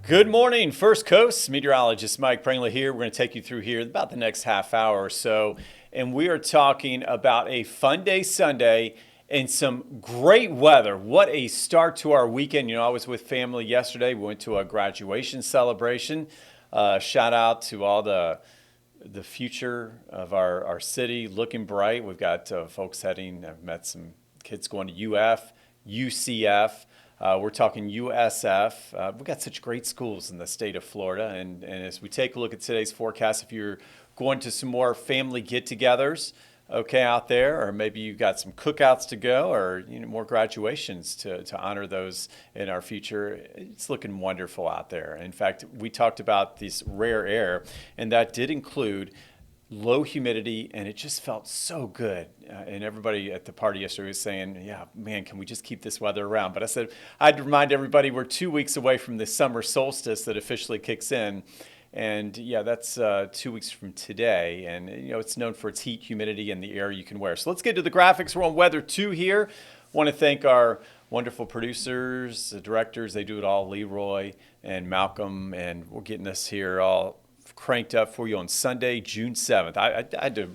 Good morning, First Coast. Meteorologist Mike Prangley here. We're going to take you through here about the next half hour or so. And we are talking about a fun day Sunday and some great weather. What a start to our weekend. I was with family yesterday. We went to a graduation celebration. Shout out to all the future of our city looking bright. We've got folks heading, I've met some kids going to UF, UCF. We're talking USF. We've got such great schools in the state of Florida. And as we take a look at today's forecast, if you're going to some more family get-togethers, okay, out there, or maybe you've got some cookouts to go, or more graduations to honor those in our future, it's looking wonderful out there. In fact, we talked about this rare air, and that did include low humidity, and it just felt so good. And everybody at the party yesterday was saying, yeah, man, can we just keep this weather around? But I said, I'd remind everybody we're 2 weeks away from the summer solstice that officially kicks in. And yeah, that's 2 weeks from today. And it's known for its heat, humidity, and the air you can wear. So let's get to the graphics. We're on Weather 2 here. Want to thank our wonderful producers, the directors. They do it all, Leroy and Malcolm. And we're getting this here all cranked up for you on Sunday, June 7th. I had to,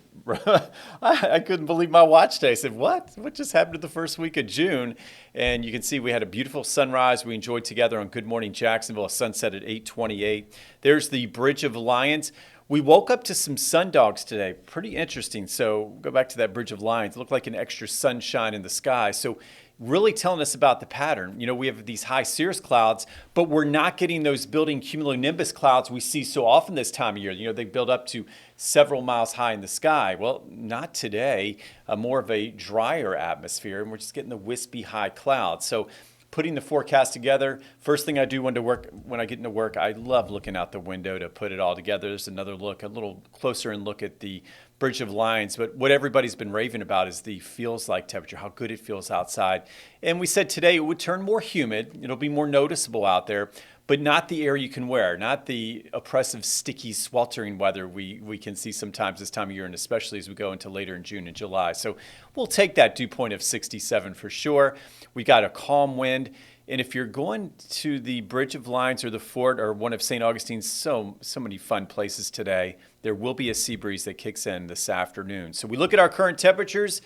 I couldn't believe my watch today. I said, what just happened to the first week of June? And you can see we had a beautiful sunrise we enjoyed together on Good Morning Jacksonville, a sunset at 8:28. There's the Bridge of Lions. We woke up to some sundogs today. Pretty interesting. So go back to that Bridge of Lions. It looked like an extra sunshine in the sky. So really telling us about the pattern. We have these high cirrus clouds, but we're not getting those building cumulonimbus clouds we see so often this time of year. They build up to several miles high in the sky. Well, not today. More of a drier atmosphere, and we're just getting the wispy high clouds. So putting the forecast together, first thing I do when I get into work, I love looking out the window to put it all together. There's another look, a little closer and look at the Bridge of Lions. But what everybody's been raving about is the feels like temperature, how good it feels outside. And we said today it would turn more humid. It'll be more noticeable out there, but not the air you can wear, not the oppressive, sticky, sweltering weather we can see sometimes this time of year, and especially as we go into later in June and July. So we'll take that dew point of 67 for sure. We got a calm wind. And if you're going to the Bridge of Lions or the fort or one of St. Augustine's, so many fun places today, there will be a sea breeze that kicks in this afternoon. So we look at our current temperatures,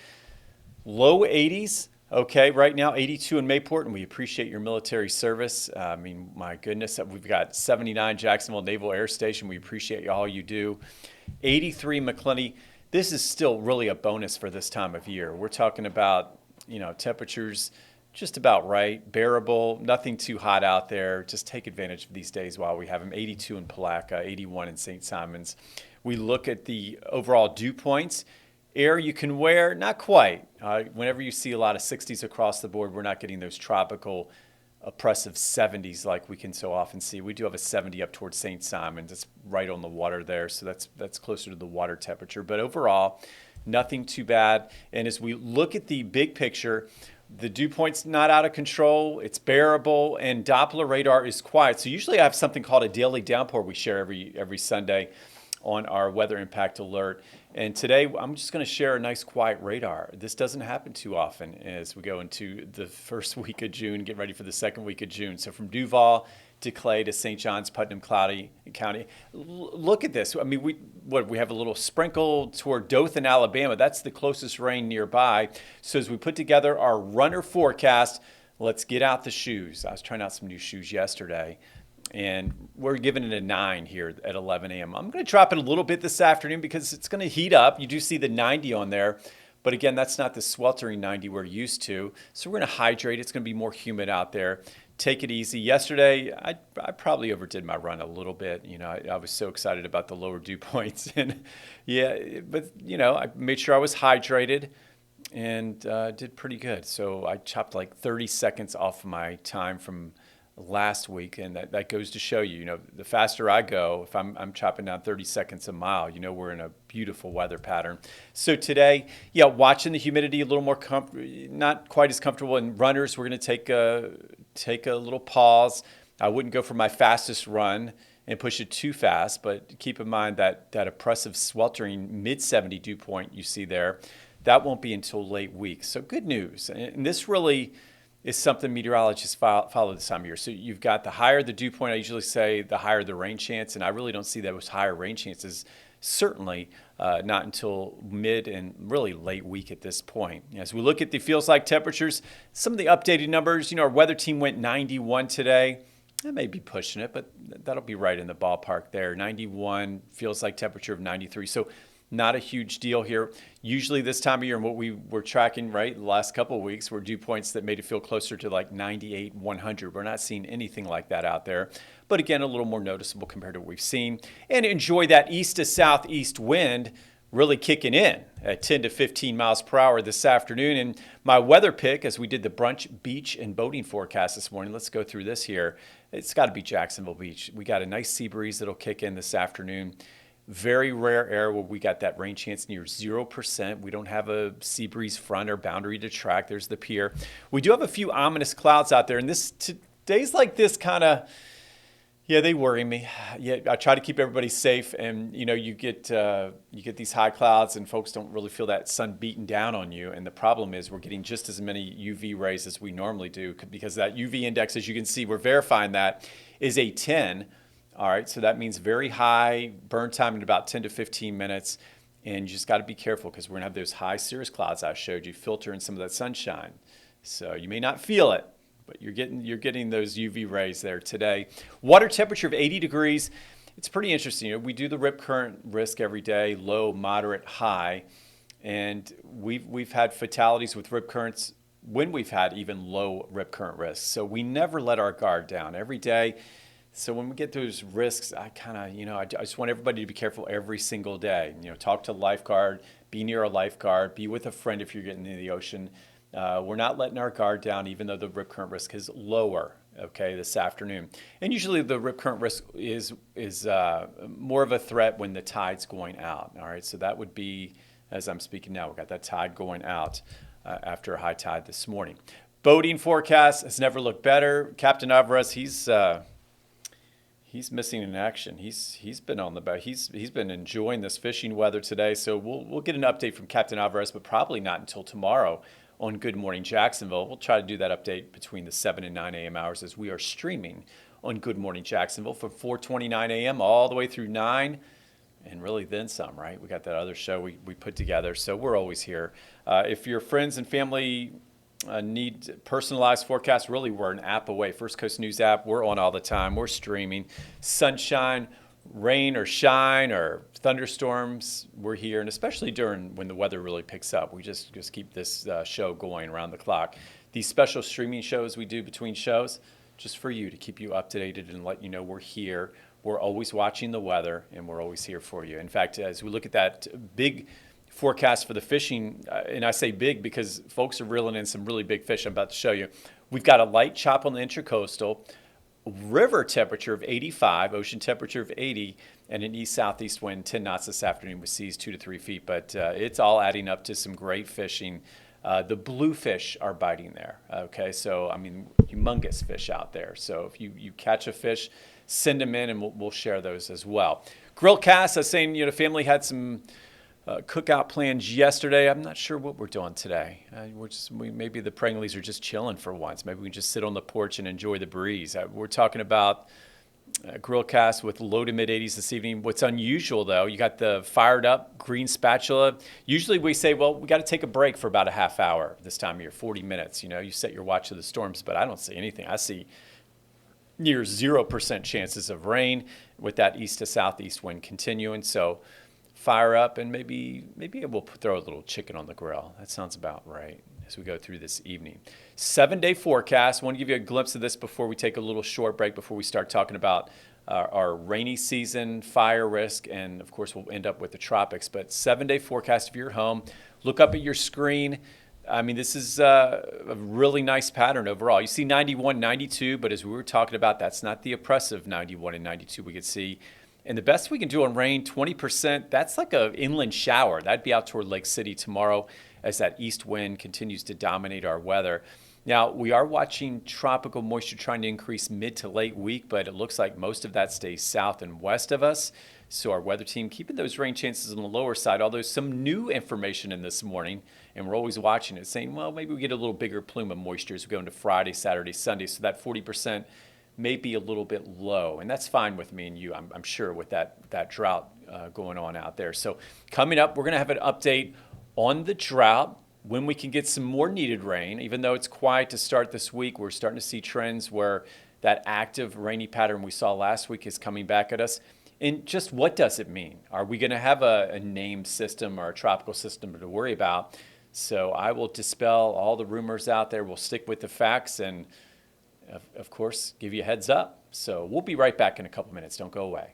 low 80s. Okay, right now 82 in Mayport, and we appreciate your military service. My goodness, we've got 79 Jacksonville Naval Air Station. We appreciate all you do. 83 McClenny. This is still really a bonus for this time of year. We're talking about, temperatures just about right, bearable, nothing too hot out there. Just take advantage of these days while we have them. 82 in Palatka, 81 in St. Simons. We look at the overall dew points. Air you can wear, not quite. Whenever you see a lot of 60s across the board, we're not getting those tropical, oppressive 70s like we can so often see. We do have a 70 up towards St. Simons. It's right on the water there, so that's closer to the water temperature. But overall, nothing too bad. And as we look at the big picture, the dew point's not out of control. It's bearable, and Doppler radar is quiet. So usually I have something called a daily downpour we share every Sunday on our weather impact alert. And today I'm just going to share a nice quiet radar. This doesn't happen too often as we go into the first week of June, get ready for the second week of June. So from Duval to Clay to St. John's, Putnam County. Look at this. We have a little sprinkle toward Dothan, Alabama. That's the closest rain nearby. So as we put together our runner forecast, let's get out the shoes. I was trying out some new shoes yesterday, and we're giving it a 9 here at 11 a.m. I'm going to drop it a little bit this afternoon because it's going to heat up. You do see the 90 on there. But again, that's not the sweltering 90 we're used to. So we're going to hydrate. It's going to be more humid out there. Take it easy. Yesterday, I probably overdid my run a little bit. I was so excited about the lower dew points. And yeah, but, I made sure I was hydrated and did pretty good. So I chopped like 30 seconds off my time from last week, and that goes to show you, the faster I go, if I'm chopping down 30 seconds a mile, we're in a beautiful weather pattern. So today, watching the humidity a little more not quite as comfortable. In runners, we're going to take a little pause. I wouldn't go for my fastest run and push it too fast, but keep in mind that oppressive sweltering mid-70 dew point you see there, that won't be until late week. So good news. And this really is something meteorologists follow this time of year. So you've got the higher the dew point, I usually say the higher the rain chance, and I really don't see those higher rain chances, certainly not until mid and really late week at this point. As we look at the feels like temperatures, some of the updated numbers, our weather team went 91 today. I may be pushing it, but that'll be right in the ballpark there. 91 feels like temperature of 93. So not a huge deal here. Usually this time of year, and what we were tracking, right, the last couple of weeks were dew points that made it feel closer to like 98, 100. We're not seeing anything like that out there. But again, a little more noticeable compared to what we've seen. And enjoy that east to southeast wind really kicking in at 10 to 15 miles per hour this afternoon. And my weather pick, as we did the brunch, beach, and boating forecast this morning, let's go through this here. It's got to be Jacksonville Beach. We got a nice sea breeze that'll kick in this afternoon. Very rare area where we got that rain chance near 0%. We don't have a sea breeze front or boundary to track. There's the pier. We do have a few ominous clouds out there. And days like this kind of, yeah, they worry me. Yeah, I try to keep everybody safe, and you get these high clouds, and folks don't really feel that sun beating down on you. And the problem is we're getting just as many UV rays as we normally do, because that UV index, as you can see, we're verifying that is a 10. All right, so that means very high burn time in about 10 to 15 minutes, and you just got to be careful because we're gonna have those high cirrus clouds I showed you filtering some of that sunshine. So you may not feel it, but you're getting those UV rays there today. Water temperature of 80 degrees. It's pretty interesting. We do the rip current risk every day, low, moderate, high, and we've had fatalities with rip currents when we've had even low rip current risks. So we never let our guard down every day. So when we get those risks, I kind of, I just want everybody to be careful every single day. Talk to a lifeguard, be near a lifeguard, be with a friend if you're getting into the ocean. We're not letting our guard down, even though the rip current risk is lower, okay, this afternoon. And usually the rip current risk is more of a threat when the tide's going out, all right? So that would be, as I'm speaking now, we've got that tide going out after a high tide this morning. Boating forecast has never looked better. Captain Alvarez, he's missing in action. He's been on the boat. He's been enjoying this fishing weather today. So we'll get an update from Captain Alvarez, but probably not until tomorrow on Good Morning Jacksonville. We'll try to do that update between the 7 and 9 a.m. hours as we are streaming on Good Morning Jacksonville from 4:29 a.m. all the way through 9, and really then some, right? We got that other show we put together, so we're always here. If your friends and family need personalized forecasts, really we're an app away. First Coast News app, we're on all the time. We're streaming. Sunshine, rain or shine or thunderstorms, we're here. And especially during when the weather really picks up, we just keep this show going around the clock. These special streaming shows we do between shows, just for you, to keep you up to date and let you know we're here. We're always watching the weather, and we're always here for you. In fact, as we look at that big forecast for the fishing, and I say big because folks are reeling in some really big fish I'm about to show you. We've got a light chop on the intracoastal, river temperature of 85, ocean temperature of 80, and an east-southeast wind 10 knots this afternoon with seas 2 to 3 feet. But it's all adding up to some great fishing. The bluefish are biting there. Okay, so I mean, humongous fish out there. So if you catch a fish, send them in, and we'll share those as well. Grill cast, I was saying, the family had some cookout plans yesterday. I'm not sure what we're doing today. Maybe the Prangley's are just chilling for once. Maybe we can just sit on the porch and enjoy the breeze. We're talking about grill cast with low to mid 80s this evening. What's unusual though, you got the fired up green spatula. Usually we say, well, we got to take a break for about a half hour this time of year, 40 minutes. You set your watch to the storms, but I don't see anything. I see near 0% chances of rain with that east to southeast wind continuing. So fire up, and maybe we'll throw a little chicken on the grill. That sounds about right as we go through this evening. 7-day forecast. I want to give you a glimpse of this before we take a little short break, before we start talking about our rainy season, fire risk, and of course we'll end up with the tropics. But 7-day forecast if you're home. Look up at your screen. I mean, this is a really nice pattern overall. You see 91, 92, but as we were talking about, that's not the oppressive 91 and 92 we could see. And the best we can do on rain, 20%, that's like an inland shower. That'd be out toward Lake City tomorrow as that east wind continues to dominate our weather. Now, we are watching tropical moisture trying to increase mid to late week, but it looks like most of that stays south and west of us. So our weather team keeping those rain chances on the lower side, although some new information in this morning, and we're always watching it, saying, well, maybe we get a little bigger plume of moisture as we go into Friday, Saturday, Sunday. So that 40% may be a little bit low, and that's fine with me and you, I'm sure, with that drought going on out there. So coming up, we're going to have an update on the drought, when we can get some more needed rain. Even though it's quiet to start this week, we're starting to see trends where that active rainy pattern we saw last week is coming back at us. And just what does it mean? Are we going to have a named system or a tropical system to worry about? So I will dispel all the rumors out there. We'll stick with the facts and, of course, give you a heads up. So we'll be right back in a couple minutes. Don't go away.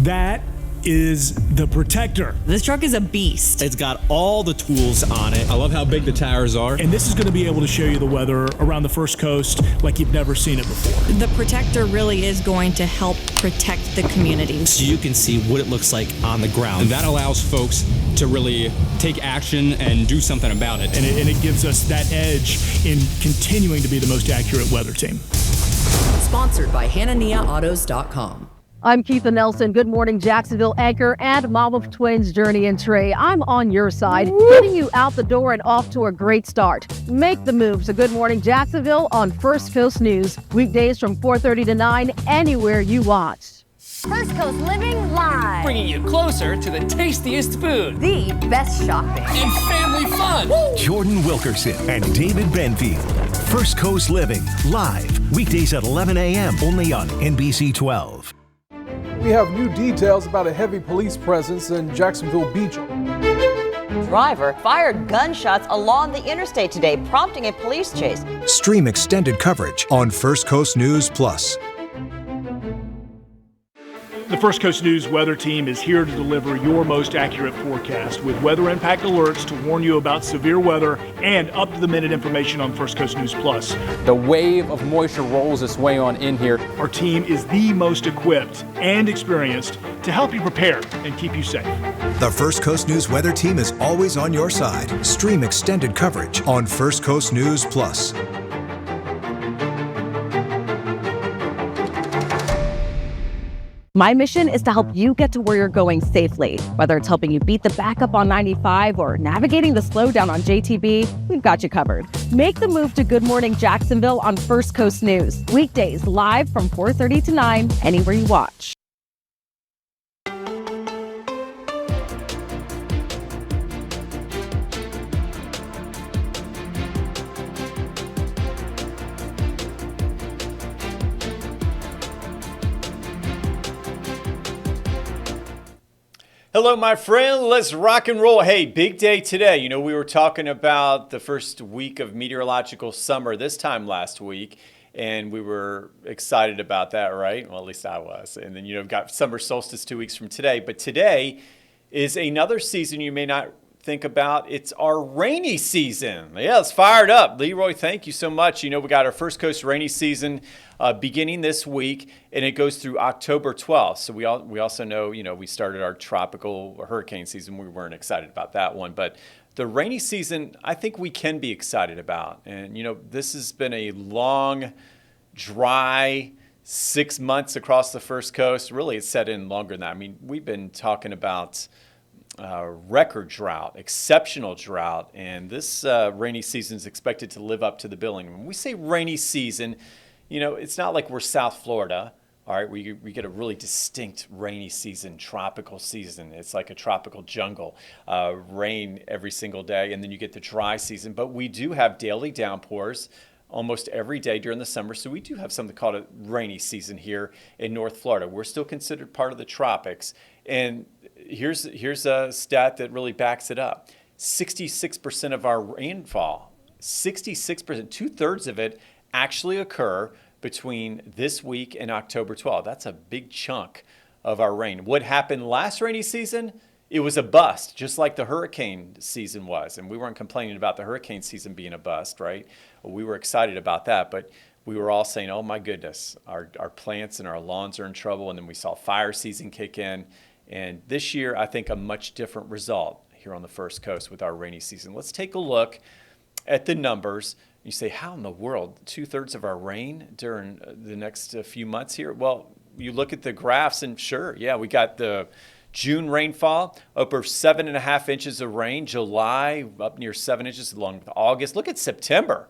That is the Protector. This truck is a beast. It's got all the tools on it. I love how big the tires are. And this is going to be able to show you the weather around the First Coast like you've never seen it before. The Protector really is going to help protect the community. So you can see what it looks like on the ground. And that allows folks to really take action and do something about it. And it gives us that edge in continuing to be the most accurate weather team. Sponsored by HananiahAutos.com. I'm Keitha Nelson. Good morning, Jacksonville anchor and mom of twins, Journey and Trey. I'm on your side, getting you out the door and off to a great start. Make the move to Good Morning Jacksonville on First Coast News. Weekdays from 4:30 to 9, anywhere you watch. First Coast Living Live. Bringing you closer to the tastiest food. The best shopping. And family fun. Woo! Jordan Wilkerson and David Benfield. First Coast Living Live. Weekdays at 11 a.m. only on NBC 12. We have new details about a heavy police presence in Jacksonville Beach. Driver fired gunshots along the interstate today, prompting a police chase. Stream extended coverage on First Coast News Plus. The First Coast News weather team is here to deliver your most accurate forecast with weather impact alerts to warn you about severe weather and up-to-the-minute information on First Coast News Plus. The wave of moisture rolls its way on in here. Our team is the most equipped and experienced to help you prepare and keep you safe. The First Coast News weather team is always on your side. Stream extended coverage on First Coast News Plus. My mission is to help you get to where you're going safely. Whether it's helping you beat the backup on 95 or navigating the slowdown on JTB, we've got you covered. Make the move to Good Morning Jacksonville on First Coast News. Weekdays live from 4:30 to 9, anywhere you watch. Hello, my friend. Let's rock and roll. Hey, big day today. You know, we were talking about the first week of meteorological summer this time last week, and we were excited about that, right? Well, at least I was. And then, you know, we've got summer solstice 2 weeks from today. But today is another season you may not think about. It's our rainy season. Yeah, it's fired up. Leroy, thank you so much. You know, we got our First Coast rainy season beginning this week, and it goes through October 12th. So we also know, you know, we started our tropical hurricane season. We weren't excited about that one, but the rainy season, I think we can be excited about. And, you know, this has been a long, dry 6 months across the First Coast. Really, it's set in longer than that. I mean, we've been talking about record drought, exceptional drought, and this rainy season is expected to live up to the billing. When we say rainy season, you know, it's not like we're South Florida, all right, we get a really distinct rainy season, tropical season. It's like a tropical jungle, rain every single day, and then you get the dry season. But we do have daily downpours almost every day during the summer, so we do have something called a rainy season here in North Florida. We're still considered part of the tropics, and here's a stat that really backs it up. 66% of our rainfall, 66%, 2/3 of it actually occur between this week and October 12th. That's a big chunk of our rain. What happened last rainy season? It was a bust, just like the hurricane season was. And we weren't complaining about the hurricane season being a bust, right? We were excited about that, but we were all saying, oh my goodness, our plants and our lawns are in trouble. And then we saw fire season kick in. And this year, I think a much different result here on the First Coast with our rainy season. Let's take a look at the numbers. You say, how in the world, 2/3 of our rain during the next few months here? Well, you look at the graphs and sure, yeah, we got the June rainfall, over 7.5 inches of rain. July, up near 7 inches, along with August. Look at September,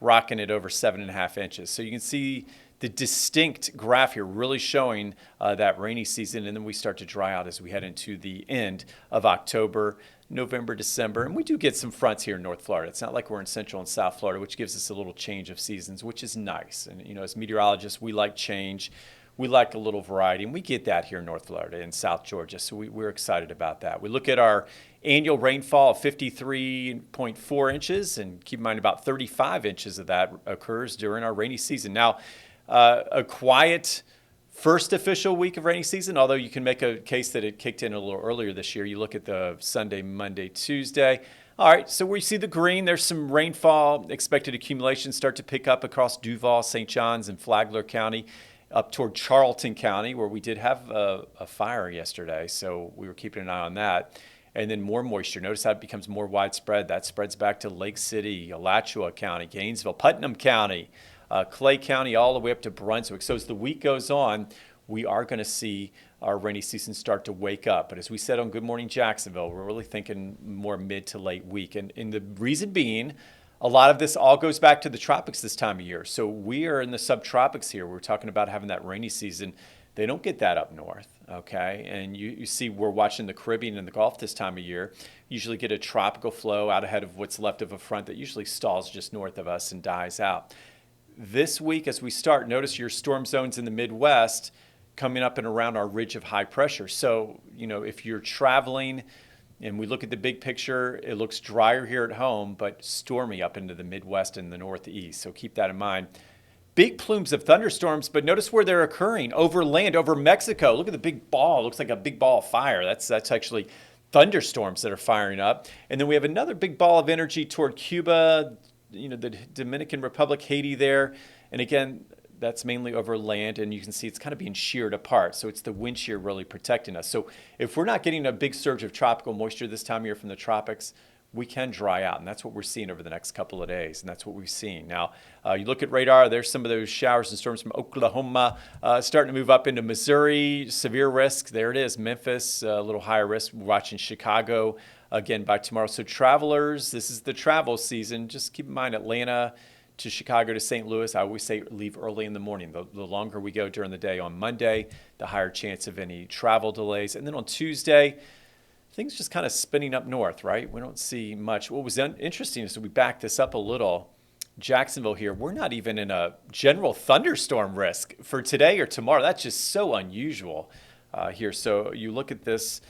rocking it over 7.5 inches. So you can see the distinct graph here really showing that rainy season, and then we start to dry out as we head into the end of October, November, December. And we do get some fronts here in North Florida. It's not like we're in Central and South Florida, which gives us a little change of seasons, which is nice. And, you know, as meteorologists, we like change. We like a little variety, and we get that here in North Florida and South Georgia, so we're excited about that. We look at our annual rainfall of 53.4 inches, and keep in mind about 35 inches of that occurs during our rainy season. Now, a quiet first official week of rainy season, although you can make a case that it kicked in a little earlier this year. You look at the Sunday, Monday, Tuesday. All right, so we see the green. There's some rainfall. Expected accumulation start to pick up across Duval, St. Johns, and Flagler County, up toward Charlton County, where we did have a fire yesterday, so we were keeping an eye on that. And then more moisture. Notice how it becomes more widespread. That spreads back to Lake City, Alachua County, Gainesville, Putnam County, Clay County, all the way up to Brunswick. So as the week goes on, we are going to see our rainy season start to wake up. But as we said on Good Morning Jacksonville, we're really thinking more mid to late week. And the reason being, a lot of this all goes back to the tropics this time of year. So we are in the subtropics here. We're talking about having that rainy season. They don't get that up north, okay? And you see we're watching the Caribbean and the Gulf this time of year. Usually get a tropical flow out ahead of what's left of a front that usually stalls just north of us and dies out. This week as we start, notice your storm zones in the Midwest coming up and around our ridge of high pressure. So, you know, if you're traveling and we look at the big picture, it looks drier here at home, but stormy up into the Midwest and the Northeast. So keep that in mind. Big plumes of thunderstorms, but notice where they're occurring. Over land, over Mexico. Look at the big ball. It looks like a big ball of fire. That's actually thunderstorms that are firing up. And then we have another big ball of energy toward Cuba, you know, the Dominican Republic, Haiti there. And again, that's mainly over land, and you can see it's kind of being sheared apart. So it's the wind shear really protecting us. So if we're not getting a big surge of tropical moisture this time of year from the tropics, we can dry out, and that's what we're seeing over the next couple of days, and that's what we've seen. Now, you look at radar, there's some of those showers and storms from Oklahoma starting to move up into Missouri, severe risk. There it is, Memphis, a little higher risk. We're watching Chicago again by tomorrow. So travelers, this is the travel season. Just keep in mind Atlanta to Chicago to St. Louis, I always say leave early in the morning. The longer we go during the day on Monday, the higher chance of any travel delays. And then on Tuesday, things just kind of spinning up north, right? We don't see much. What was interesting is we back this up a little. Jacksonville here, we're not even in a general thunderstorm risk for today or tomorrow. That's just so unusual here. So you look at this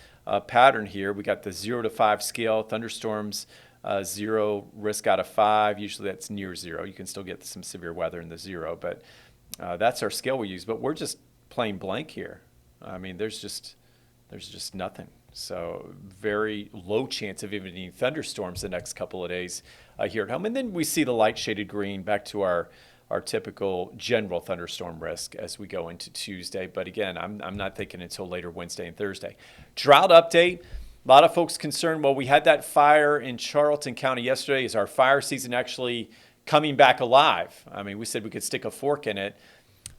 pattern here. We got the 0 to 5 scale, thunderstorms, 0 risk out of 5. Usually that's near 0. You can still get some severe weather in the 0, but that's our scale we use. But we're just plain blank here. I mean, there's just nothing. So very low chance of even any thunderstorms the next couple of days here at home. And then we see the light shaded green back to our typical general thunderstorm risk as we go into Tuesday. But again, I'm not thinking until later Wednesday and Thursday. Drought update. A lot of folks concerned, well, we had that fire in Charlton County yesterday. Is our fire season actually coming back alive? I mean, we said we could stick a fork in it.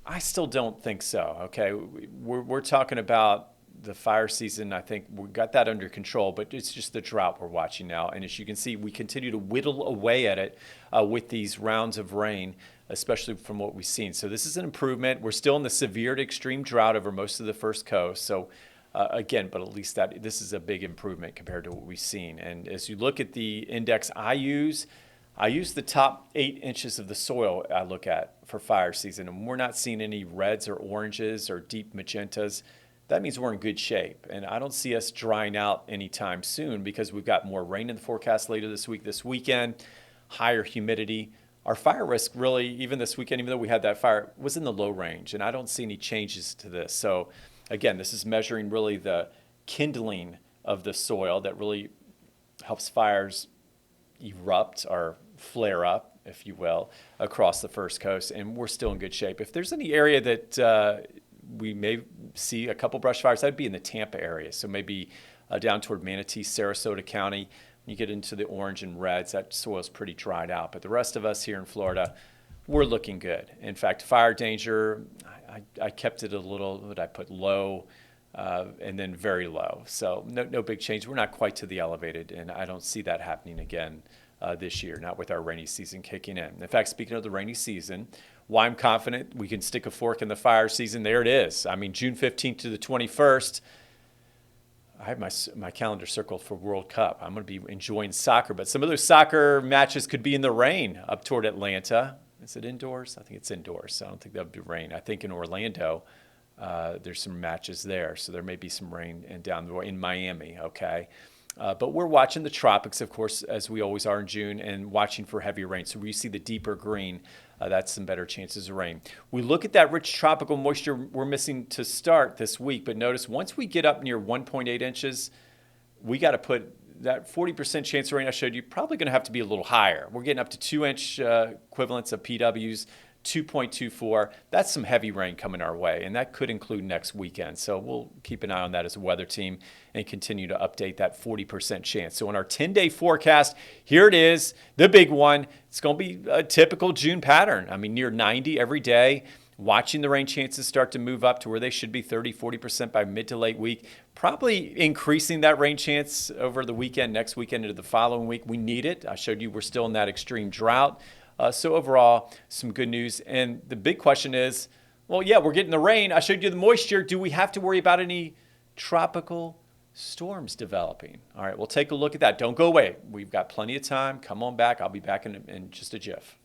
I still don't think so, okay? We're talking about the fire season. I think we got that under control, but it's just the drought we're watching now. And as you can see, we continue to whittle away at it with these rounds of rain, especially from what we've seen. So this is an improvement. We're still in the severe to extreme drought over most of the first coast. So again, but at least this is a big improvement compared to what we've seen. And as you look at the index I use the top 8 inches of the soil I look at for fire season, and we're not seeing any reds or oranges or deep magentas. That means we're in good shape. And I don't see us drying out anytime soon because we've got more rain in the forecast later this week, this weekend, higher humidity. Our fire risk really, even this weekend, even though we had that fire, was in the low range, and I don't see any changes to this. So again, this is measuring really the kindling of the soil that really helps fires erupt or flare up, if you will, across the First Coast, and we're still in good shape. If there's any area that we may see a couple brush fires, that'd be in the Tampa area, so maybe down toward Manatee, Sarasota County. When you get into the orange and reds, that soil's pretty dried out. But the rest of us here in Florida, we're looking good. In fact, fire danger, I kept it a little, what I put, low and then very low. So no big change. We're not quite to the elevated, and I don't see that happening again this year, not with our rainy season kicking in. In fact, speaking of the rainy season, why I'm confident we can stick a fork in the fire season, there it is. I mean, June 15th to the 21st, I have my calendar circled for World Cup. I'm going to be enjoying soccer, but some of those soccer matches could be in the rain up toward Atlanta. Is it indoors? I think it's indoors, so I don't think that would be rain. I think in Orlando, there's some matches there, so there may be some rain and down the in Miami, okay? But we're watching the tropics, of course, as we always are in June, and watching for heavy rain. So we see the deeper green, that's some better chances of rain. We look at that rich tropical moisture we're missing to start this week, but notice once we get up near 1.8 inches, we got to put that 40% chance of rain I showed you, probably going to have to be a little higher. We're getting up to 2-inch equivalents of PWs, 2.24. That's some heavy rain coming our way, and that could include next weekend. So we'll keep an eye on that as a weather team and continue to update that 40% chance. So in our 10-day forecast, here it is, the big one. It's going to be a typical June pattern. I mean, near 90 every day. Watching the rain chances start to move up to where they should be 30, 40% by mid to late week. Probably increasing that rain chance over the weekend, next weekend into the following week. We need it. I showed you we're still in that extreme drought. So overall, some good news. And the big question is, well, yeah, we're getting the rain. I showed you the moisture. Do we have to worry about any tropical storms developing? All right, we'll take a look at that. Don't go away. We've got plenty of time. Come on back. I'll be back in just a jiff.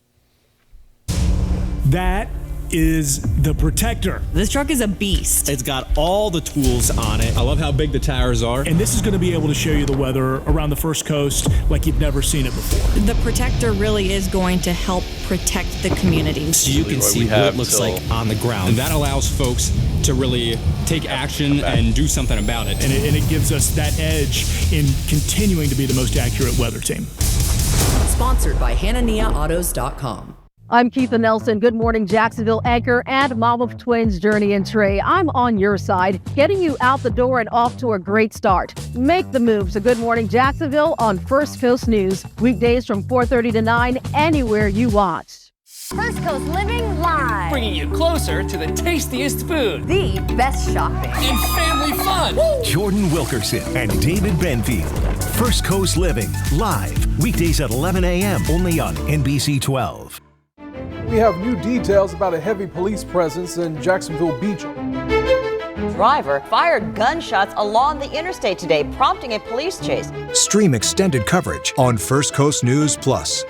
That is the Protector. This truck is a beast. It's got all the tools on it. I love how big the tires are. And this is going to be able to show you the weather around the First Coast like you've never seen it before. The Protector really is going to help protect the community. So you can see what it looks like on the ground. And that allows folks to really take action and do something about it. And it gives us that edge in continuing to be the most accurate weather team. Sponsored by HannahNiaAutos.com. I'm Keitha Nelson. Good morning, Jacksonville anchor and mom of twins, Journey and Trey. I'm on your side, getting you out the door and off to a great start. Make the move to Good Morning Jacksonville on First Coast News. Weekdays from 4:30 to 9, anywhere you watch. First Coast Living Live. Bringing you closer to the tastiest food. The best shopping. And family fun. Woo! Jordan Wilkerson and David Benfield. First Coast Living, live. Weekdays at 11 a.m. only on NBC 12. We have new details about a heavy police presence in Jacksonville Beach. Driver fired gunshots along the interstate today, prompting a police chase. Stream extended coverage on First Coast News Plus.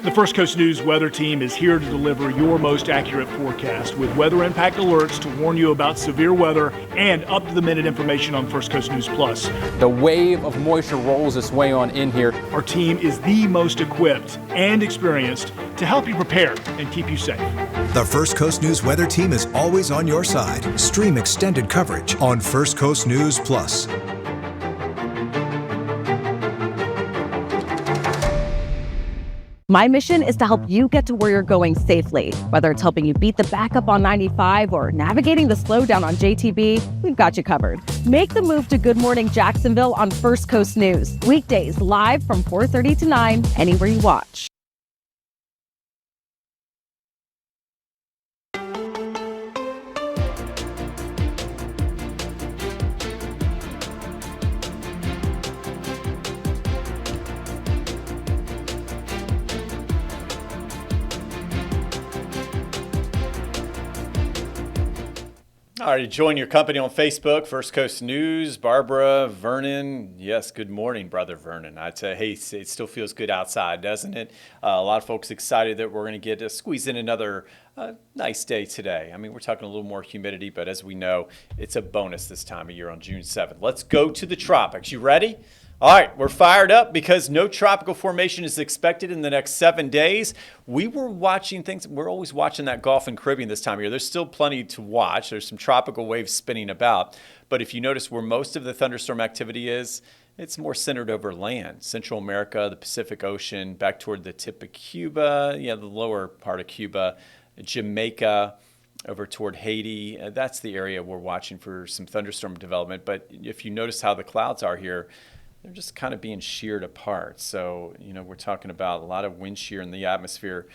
The First Coast News weather team is here to deliver your most accurate forecast with weather impact alerts to warn you about severe weather and up-to-the-minute information on First Coast News Plus. The wave of moisture rolls its way on in here. Our team is the most equipped and experienced to help you prepare and keep you safe. The First Coast News weather team is always on your side. Stream extended coverage on First Coast News Plus. My mission is to help you get to where you're going safely. Whether it's helping you beat the backup on 95 or navigating the slowdown on JTB, we've got you covered. Make the move to Good Morning Jacksonville on First Coast News. Weekdays live from 4:30 to 9, anywhere you watch. All right, join your company on Facebook, First Coast News, Barbara, Vernon. Yes, good morning, Brother Vernon. I'd say, hey, it still feels good outside, doesn't it? A lot of folks excited that we're going to get to squeeze in another nice day today. I mean, we're talking a little more humidity, but as we know, it's a bonus this time of year on June 7th. Let's go to the tropics. You ready? All right, we're fired up because no tropical formation is expected in the next 7 days. We were watching things. We're always watching that Gulf and Caribbean this time of year. There's still plenty to watch. There's some tropical waves spinning about. But if you notice where most of the thunderstorm activity is, it's more centered over land. Central America, the Pacific Ocean, back toward the tip of Cuba, the lower part of Cuba, Jamaica, over toward Haiti. That's the area we're watching for some thunderstorm development. But if you notice how the clouds are here, they're just kind of being sheared apart. So, we're talking about a lot of wind shear in the atmosphere,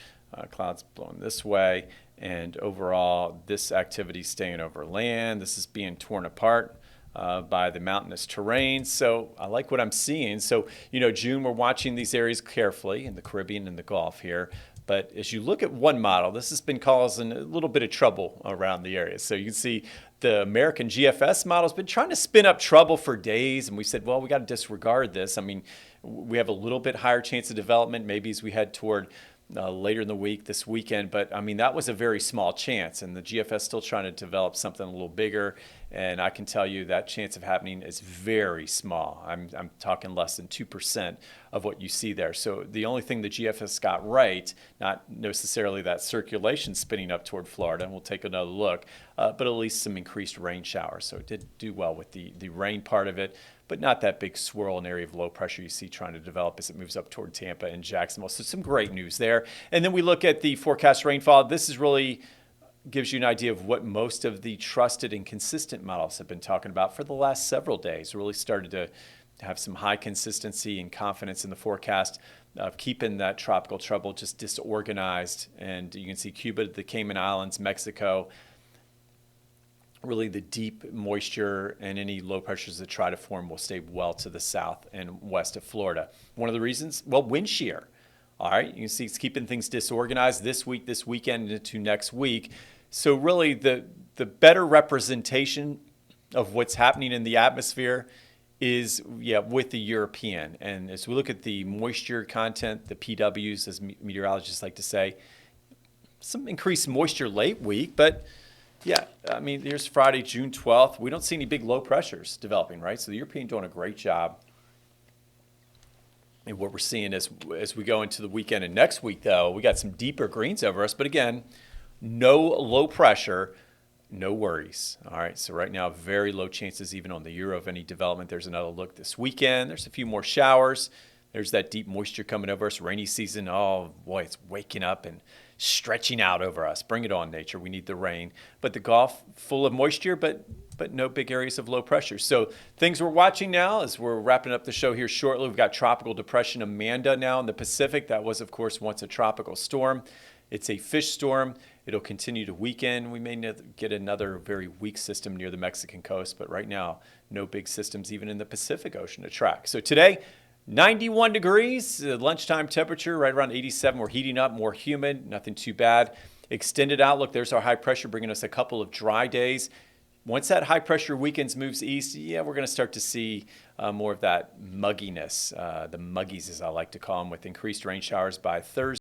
clouds blowing this way, and overall, this activity staying over land. This is being torn apart by the mountainous terrain. So I like what I'm seeing. So, June, we're watching these areas carefully in the Caribbean and the Gulf here. But as you look at one model, this has been causing a little bit of trouble around the area. So you can see the American GFS model has been trying to spin up trouble for days. And we said, well, we got to disregard this. I mean, we have a little bit higher chance of development maybe as we head toward later in the week, this weekend. But, I mean, that was a very small chance. And the GFS still trying to develop something a little bigger. And I can tell you that chance of happening is very small. I'm talking less than 2% of what you see there. So the only thing the GFS got right, not necessarily that circulation spinning up toward Florida, and we'll take another look, but at least some increased rain showers. So it did do well with the rain part of it, but not that big swirl and area of low pressure you see trying to develop as it moves up toward Tampa and Jacksonville. So some great news there. And then we look at the forecast rainfall. This is really gives you an idea of what most of the trusted and consistent models have been talking about for the last several days. Really started to have some high consistency and confidence in the forecast of keeping that tropical trouble just disorganized. And you can see Cuba, the Cayman Islands, Mexico, really the deep moisture and any low pressures that try to form will stay well to the south and west of Florida. One of the reasons, well, wind shear. All right, you can see it's keeping things disorganized this week, this weekend, into next week. So really the better representation of what's happening in the atmosphere is, with the European. And as we look at the moisture content, the PWs, as meteorologists like to say, some increased moisture late week, but I mean, here's Friday, June 12th. We don't see any big low pressures developing, right? So the European doing a great job. And what we're seeing as we go into the weekend and next week, though, we got some deeper greens over us. But again, no low pressure, no worries. All right, so right now, very low chances even on the Euro of any development. There's another look this weekend. There's a few more showers. There's that deep moisture coming over us. Rainy season, oh boy, it's waking up and stretching out over us. Bring it on, nature. We need the rain. But the Gulf, full of moisture, but no big areas of low pressure. So things we're watching now as we're wrapping up the show here shortly. We've got Tropical Depression Amanda now in the Pacific. That was, of course, once a tropical storm. It's a fish storm. It'll continue to weaken. We may get another very weak system near the Mexican coast, but right now, no big systems even in the Pacific Ocean to track. So today, 91 degrees, lunchtime temperature, right around 87. We're heating up, more humid, nothing too bad. Extended outlook, there's our high pressure bringing us a couple of dry days. Once that high pressure weekends moves east, we're going to start to see more of that mugginess, the muggies as I like to call them, with increased rain showers by Thursday.